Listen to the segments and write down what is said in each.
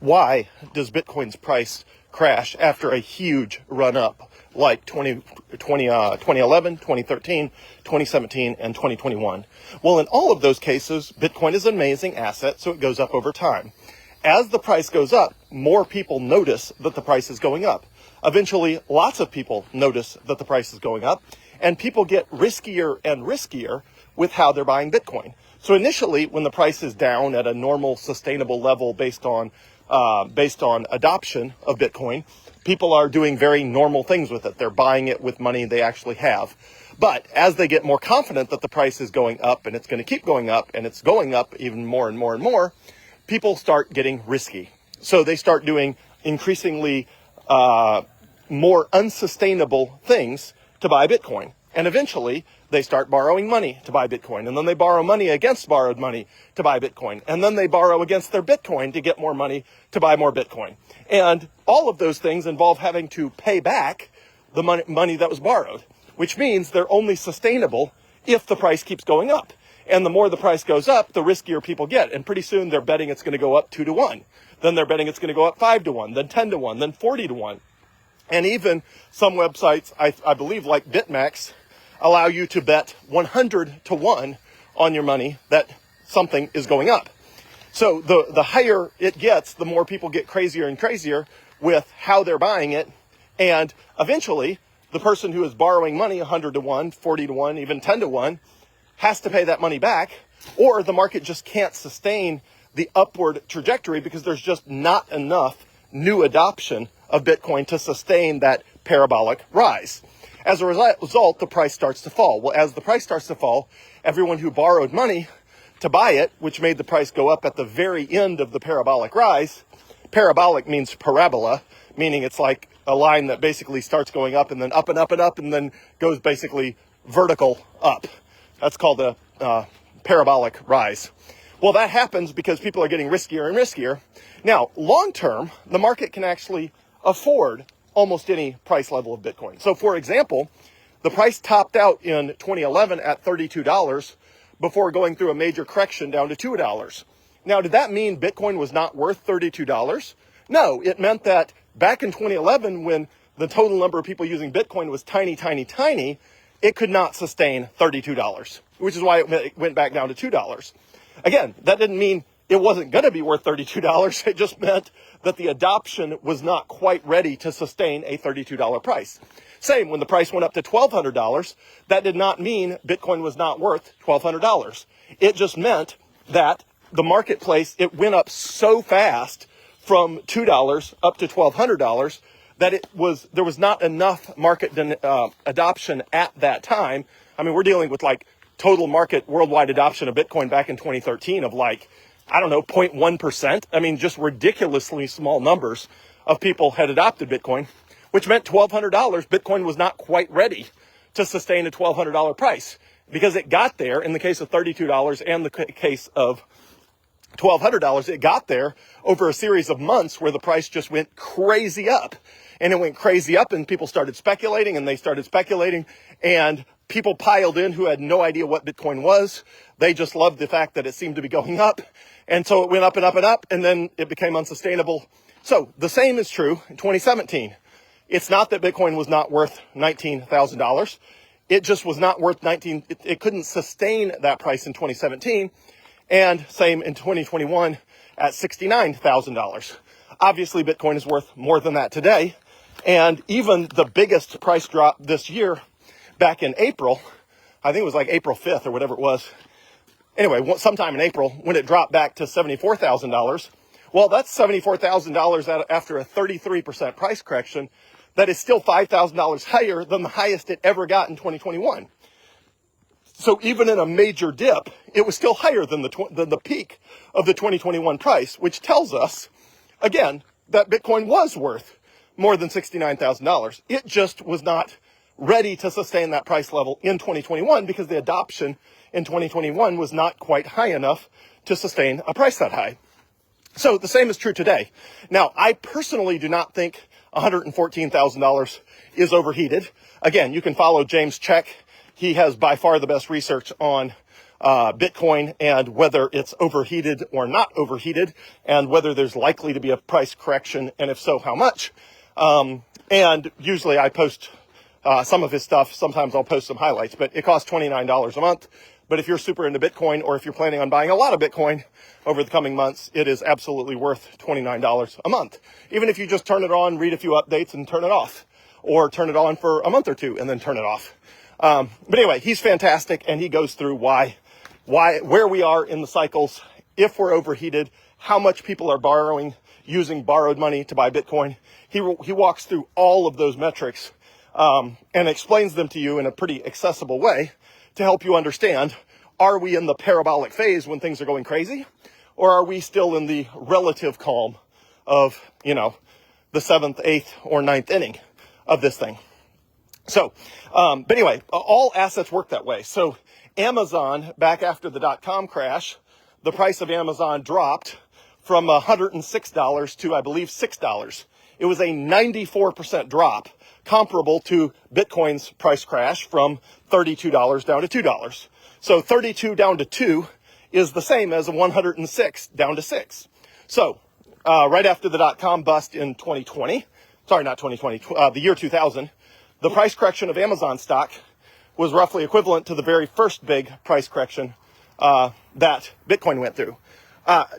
why does Bitcoin's price crash after a huge run up like 2011, 2013, 2017, and 2021? Well, in all of those cases, Bitcoin is an amazing asset, so it goes up over time. As the price goes up, more people notice that the price is going up. Eventually, lots of people notice that the price is going up, and people get riskier and riskier with how they're buying Bitcoin. So initially, when the price is down at a normal, sustainable level based on adoption of Bitcoin, people are doing very normal things with it. They're buying it with money they actually have. But as they get more confident that the price is going up and it's going to keep going up and it's going up even more and more and more, people start getting risky. So they start doing increasingly more unsustainable things to buy Bitcoin. And eventually, they start borrowing money to buy Bitcoin. And then they borrow money against borrowed money to buy Bitcoin. And then they borrow against their Bitcoin to get more money to buy more Bitcoin. And all of those things involve having to pay back the money that was borrowed, which means they're only sustainable if the price keeps going up. And the more the price goes up, the riskier people get. And pretty soon they're betting it's going to go up 2 to 1. Then they're betting it's going to go up 5 to 1, then 10 to 1, then 40 to 1. And even some websites, I believe like BitMEX, allow you to bet 100 to 1 on your money that something is going up. So the higher it gets, the more people get crazier and crazier with how they're buying it. And eventually, the person who is borrowing money 100 to 1, 40 to 1, even 10 to 1, has to pay that money back, or the market just can't sustain the upward trajectory because there's just not enough new adoption of Bitcoin to sustain that parabolic rise. As a result, the price starts to fall. Well, as the price starts to fall, everyone who borrowed money to buy it, which made the price go up at the very end of the parabolic rise, parabolic means parabola, meaning it's like a line that basically starts going up and then up and up and up and then goes basically vertical up. That's called a parabolic rise. Well, that happens because people are getting riskier and riskier. Now, long term, the market can actually afford almost any price level of Bitcoin. So, for example, the price topped out in 2011 at $32 before going through a major correction down to $2. Now, did that mean Bitcoin was not worth $32? No, it meant that back in 2011, when the total number of people using Bitcoin was tiny, tiny, tiny, it could not sustain $32, which is why it went back down to $2. Again, that didn't mean it wasn't going to be worth $32. It just meant that the adoption was not quite ready to sustain a $32 price. Same, when the price went up to $1,200, that did not mean Bitcoin was not worth $1,200. It just meant that the marketplace, it went up so fast from $2 up to $1,200 that there was not enough market adoption at that time. I mean, we're dealing with like total market worldwide adoption of Bitcoin back in 2013 of like, I don't know, 0.1%. I mean, just ridiculously small numbers of people had adopted Bitcoin, which meant $1,200. Bitcoin was not quite ready to sustain a $1,200 price because it got there in the case of $32 and the case of $1,200. It got there over a series of months where the price just went crazy up. And it went crazy up and people started speculating and they started speculating and people piled in who had no idea what Bitcoin was. They just loved the fact that it seemed to be going up. And so it went up and up and up and then it became unsustainable. So the same is true in 2017. It's not that Bitcoin was not worth $19,000. It just was not worth it couldn't sustain that price in 2017. And same in 2021 at $69,000. Obviously, Bitcoin is worth more than that today. And even the biggest price drop this year, back in April, I think it was like April 5th or whatever it was. Anyway, sometime in April, when it dropped back to $74,000, well, that's $74,000 after a 33% price correction. That is still $5,000 higher than the highest it ever got in 2021. So even in a major dip, it was still higher than the peak of the 2021 price, which tells us, again, that Bitcoin was worth more than $69,000. It just was not ready to sustain that price level in 2021 because the adoption in 2021 was not quite high enough to sustain a price that high. So the same is true today. Now, I personally do not think $114,000 is overheated. Again, you can follow James Check. He has by far the best research on Bitcoin and whether it's overheated or not overheated, and whether there's likely to be a price correction, and if so, how much. And usually I post some of his stuff. Sometimes I'll post some highlights, but it costs $29 a month. But if you're super into Bitcoin, or if you're planning on buying a lot of Bitcoin over the coming months, it is absolutely worth $29 a month. Even if you just turn it on, read a few updates, and turn it off, or turn it on for a month or two and then turn it off. But anyway, he's fantastic, and he goes through where we are in the cycles, if we're overheated, how much people are borrowing, using borrowed money to buy Bitcoin. He walks through all of those metrics and explains them to you in a pretty accessible way to help you understand, are we in the parabolic phase when things are going crazy, or are we still in the relative calm of, the 7th, 8th, or 9th inning of this thing? So, but anyway, all assets work that way. So Amazon, back after the .com crash, the price of Amazon dropped from $106 to, I believe, $6. It was a 94% drop, comparable to Bitcoin's price crash from $32 down to $2. So 32 down to 2 is the same as a 106 down to 6. So right after the .com bust in 2020, sorry, not 2020, the year 2000, the price correction of Amazon stock was roughly equivalent to the very first big price correction that Bitcoin went through.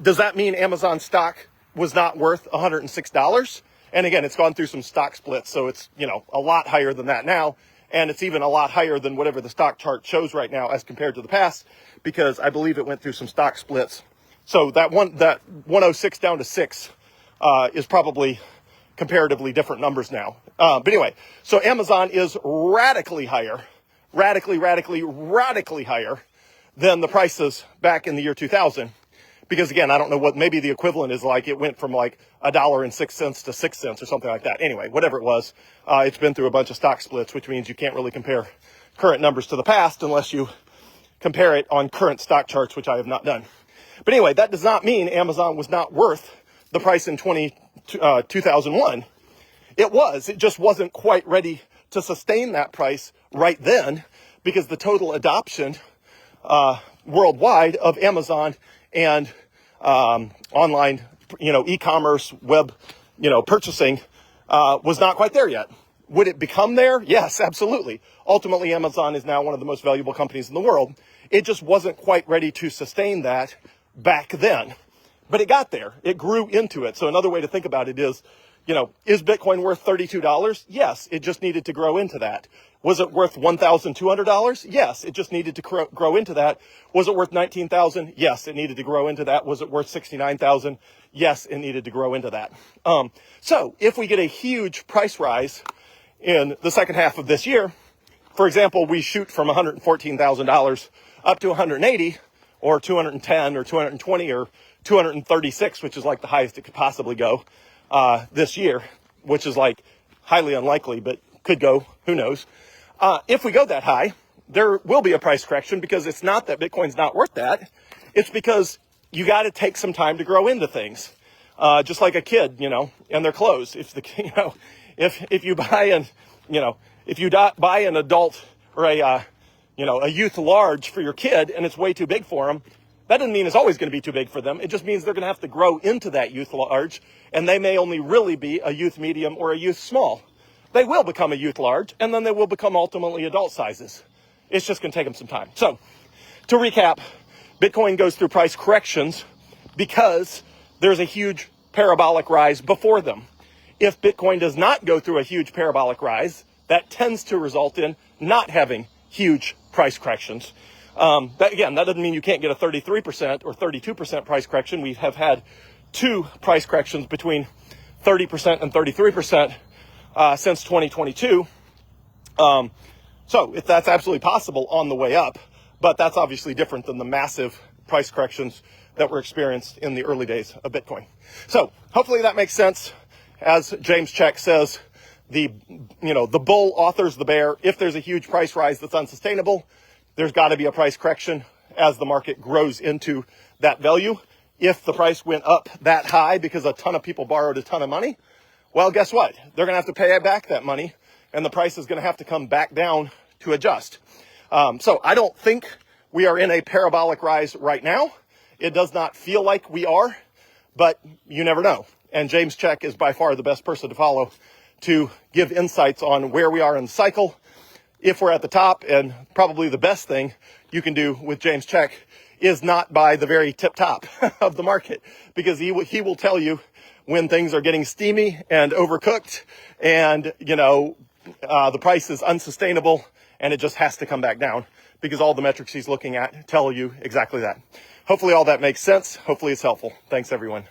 Does that mean Amazon stock was not worth $106? And again, it's gone through some stock splits, so it's, a lot higher than that now. And it's even a lot higher than whatever the stock chart shows right now as compared to the past, because I believe it went through some stock splits. So that 106 down to 6 is probably comparatively different numbers now. But anyway, so Amazon is radically higher, radically higher than the prices back in the year 2000. Because again, I don't know what, maybe the equivalent is like, it went from like $1.06 to 6 cents or something like that. Anyway, whatever it was, it's been through a bunch of stock splits, which means you can't really compare current numbers to the past unless you compare it on current stock charts, which I have not done. But anyway, that does not mean Amazon was not worth the price in 2001. It just wasn't quite ready to sustain that price right then, because the total adoption worldwide of Amazon and online, e-commerce, web, purchasing was not quite there yet. Would it become there? Yes, absolutely. Ultimately, Amazon is now one of the most valuable companies in the world. It just wasn't quite ready to sustain that back then. But it got there. It grew into it. So another way to think about it is, is Bitcoin worth $32? Yes, it just needed to grow into that. Was it worth $1,200? Yes, it just needed to grow into that. Was it worth $19,000? Yes, it needed to grow into that. Was it worth $69,000? Yes, it needed to grow into that. So if we get a huge price rise in the second half of this year, for example, we shoot from $114,000 up to 180 or 210 or 220 or 236, which is like the highest it could possibly go this year, which is like highly unlikely, but could go, who knows. If we go that high, there will be a price correction, because it's not that Bitcoin's not worth that. It's because you got to take some time to grow into things. Just like a kid, and their clothes. If you buy buy an adult or a youth large for your kid and it's way too big for them, that doesn't mean it's always going to be too big for them. It just means they're going to have to grow into that youth large, and they may only really be a youth medium or a youth small. They will become a youth large, and then they will become ultimately adult sizes. It's just going to take them some time. So, to recap, Bitcoin goes through price corrections because there's a huge parabolic rise before them. If Bitcoin does not go through a huge parabolic rise, that tends to result in not having huge price corrections. That doesn't mean you can't get a 33% or 32% price correction. We have had 2 price corrections between 30% and 33% since 2022. So if that's absolutely possible on the way up, but that's obviously different than the massive price corrections that were experienced in the early days of Bitcoin. So hopefully that makes sense. As James Check says, the bull authors the bear. If there's a huge price rise that's unsustainable, there's got to be a price correction as the market grows into that value. If the price went up that high because a ton of people borrowed a ton of money, well, guess what? They're going to have to pay back that money, and the price is going to have to come back down to adjust. So I don't think we are in a parabolic rise right now. It does not feel like we are, but you never know. And James Check is by far the best person to follow to give insights on where we are in the cycle, if we're at the top. And probably the best thing you can do with James Check is not buy the very tip top of the market, because he will tell you when things are getting steamy and overcooked and, the price is unsustainable and it just has to come back down, because all the metrics he's looking at tell you exactly that. Hopefully all that makes sense. Hopefully it's helpful. Thanks, everyone.